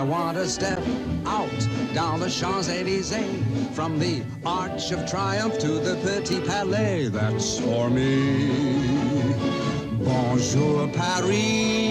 I want to step out down the Champs-Élysées, from the Arch of Triumph to the Petit Palais. That's for me. Bonjour Paris.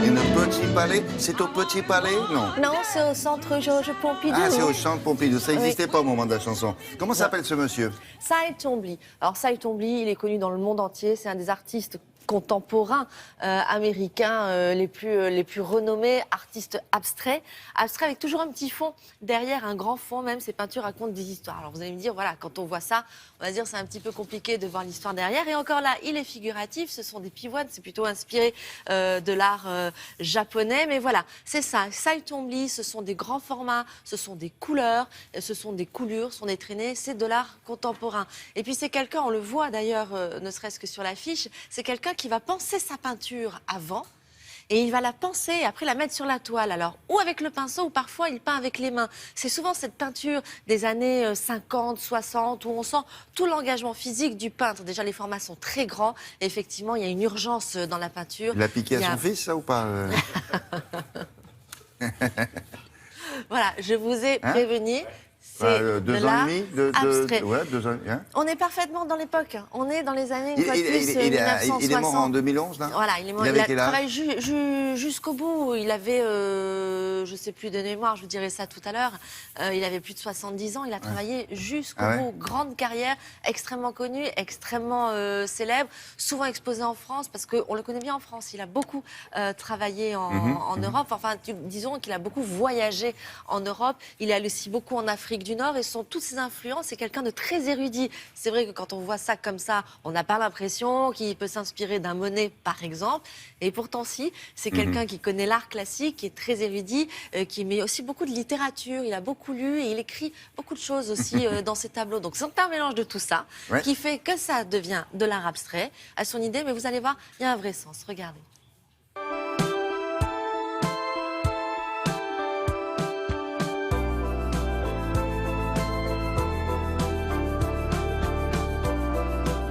Et le Petit Palais, c'est au Petit Palais? Non. Non, c'est au centre Georges Pompidou. Ah, c'est au Centre Pompidou. Ça n'existait Oui. pas au moment de la chanson. Comment s'appelle ce monsieur? Cy Twombly. Alors Cy Twombly, il est connu dans le monde entier. C'est un des artistes contemporains américains les plus renommés, artistes abstraits avec toujours un petit fond derrière, un grand fond même. Ses peintures racontent des histoires. Alors vous allez me dire, voilà, quand on voit ça, on va dire c'est un petit peu compliqué de voir l'histoire derrière. Et encore là, il est figuratif, ce sont des pivoines, c'est plutôt inspiré de l'art japonais. Mais voilà, c'est ça. Cy Twombly, ce sont des grands formats, ce sont des couleurs, ce sont des coulures, ce sont des traînées, c'est de l'art contemporain. Et puis c'est quelqu'un, on le voit d'ailleurs, ne serait-ce que sur l'affiche, c'est quelqu'un qui va penser sa peinture avant et il va la penser et après la mettre sur la toile. Alors, ou avec le pinceau ou parfois il peint avec les mains. C'est souvent cette peinture des années 50, 60 où on sent tout l'engagement physique du peintre. Déjà, les formats sont très grands et effectivement, il y a une urgence dans la peinture. Il a piqué à son fils, ça, ou pas? Voilà, je vous ai prévenu. C'est 2 ans et demi abstrait. Ouais, 2 ans. Hein? On est parfaitement dans l'époque. On est dans les années, une fois de plus, 1960. Il est mort en 2011, là? Voilà, il est mort. Il a travaillé jusqu'au bout. Il avait, je ne sais plus de mémoire, je vous dirai ça tout à l'heure. Il avait plus de 70 ans. Il a travaillé jusqu'au bout. Grande carrière, extrêmement connue, extrêmement célèbre, souvent exposé en France, parce qu'on le connaît bien en France. Il a beaucoup travaillé en Europe. Enfin, disons qu'il a beaucoup voyagé en Europe. Il est allé aussi beaucoup en Afrique du Nord et ce sont toutes ses influences. C'est quelqu'un de très érudit. C'est vrai que quand on voit ça comme ça, on n'a pas l'impression qu'il peut s'inspirer d'un Monet, par exemple. Et pourtant, si, c'est quelqu'un qui connaît l'art classique, qui est très érudit, qui met aussi beaucoup de littérature. Il a beaucoup lu et il écrit beaucoup de choses aussi dans ses tableaux. Donc, c'est un mélange de tout ça qui fait que ça devient de l'art abstrait à son idée. Mais vous allez voir, il y a un vrai sens. Regardez.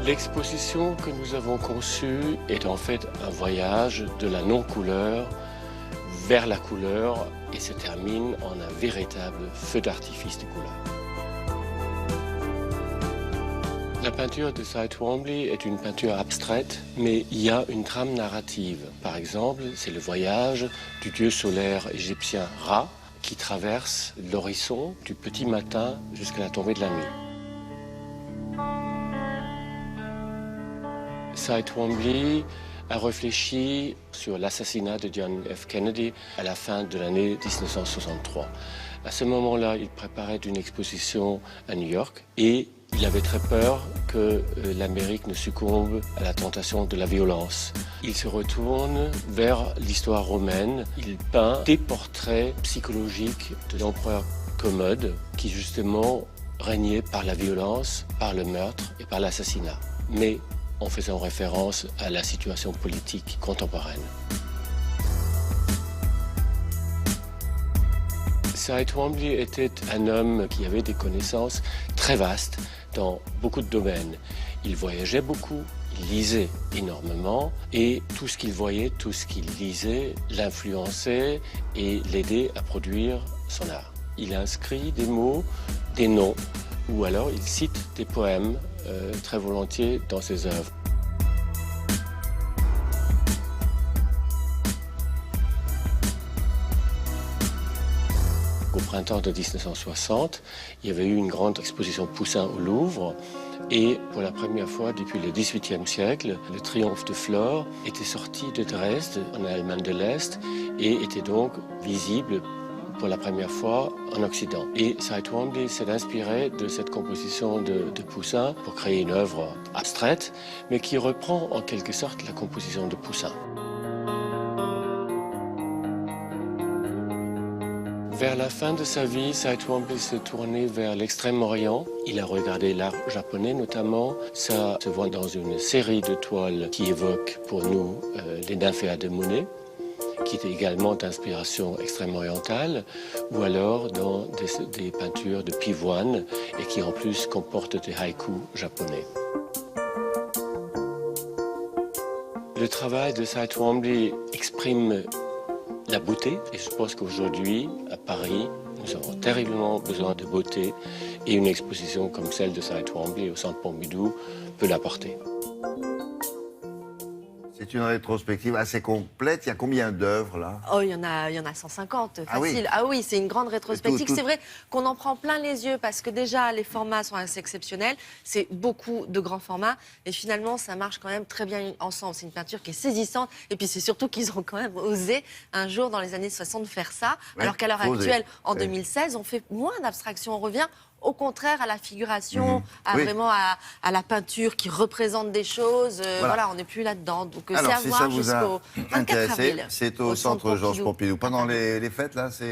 L'exposition que nous avons conçue est en fait un voyage de la non-couleur vers la couleur et se termine en un véritable feu d'artifice de couleur. La peinture de Cy Twombly est une peinture abstraite, mais il y a une trame narrative. Par exemple, c'est le voyage du dieu solaire égyptien Ra qui traverse l'horizon du petit matin jusqu'à la tombée de la nuit. Cy Twombly a réfléchi sur l'assassinat de John F. Kennedy à la fin de l'année 1963. À ce moment-là, il préparait une exposition à New York et il avait très peur que l'Amérique ne succombe à la tentation de la violence. Il se retourne vers l'histoire romaine. Il peint des portraits psychologiques de l'empereur Commode qui justement régnait par la violence, par le meurtre et par l'assassinat. Mais en faisant référence à la situation politique contemporaine. Cy Twombly était un homme qui avait des connaissances très vastes dans beaucoup de domaines. Il voyageait beaucoup, il lisait énormément et tout ce qu'il voyait, tout ce qu'il lisait l'influençait et l'aidait à produire son art. Il inscrit des mots, des noms ou alors il cite des poèmes très volontiers dans ses œuvres. Au printemps de 1960, il y avait eu une grande exposition Poussin au Louvre et pour la première fois depuis le XVIIIe siècle, le triomphe de Flore était sorti de Dresde, en Allemagne de l'Est, et était donc visible pour la première fois en Occident. Et Cy Twombly s'est inspiré de cette composition de Poussin pour créer une œuvre abstraite, mais qui reprend en quelque sorte la composition de Poussin. Vers la fin de sa vie, Cy Twombly s'est tourné vers l'Extrême-Orient. Il a regardé l'art japonais notamment. Ça se voit dans une série de toiles qui évoquent pour nous les nymphéas de Monet, qui était également d'inspiration extrême-orientale, ou alors dans des peintures de pivoine et qui en plus comportent des haïkus japonais. Le travail de Cy Twombly exprime la beauté. Et je pense qu'aujourd'hui, à Paris, nous avons terriblement besoin de beauté et une exposition comme celle de Saïd Twombly au Centre Pompidou peut l'apporter. C'est une rétrospective assez complète. Il y a combien d'œuvres, là? Oh, il y en a 150, facile. Ah oui. Ah oui, c'est une grande rétrospective. Tout- C'est vrai qu'on en prend plein les yeux parce que déjà, les formats sont assez exceptionnels. C'est beaucoup de grands formats. Et finalement, ça marche quand même très bien ensemble. C'est une peinture qui est saisissante. Et puis, c'est surtout qu'ils ont quand même osé, un jour, dans les années 60, faire ça. Ouais, alors qu'à l'heure faut oser. actuelle, en Ouais. 2016, on fait moins d'abstraction. On revient au contraire à la figuration, à Oui. vraiment à la peinture qui représente des choses. Voilà, on n'est plus là-dedans. Donc, c'est Alors, à si voir ça vous jusqu'au a 24 intéressé, avril. c'est au centre Georges Pompidou. Pendant les fêtes, là, ça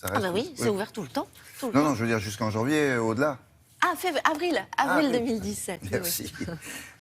Ah reste... bah oui, c'est ouvert tout le temps. Tout le Non, temps. non, je veux dire jusqu'en janvier, au-delà. Ah, avril oui. 2017. oui, oui. Merci.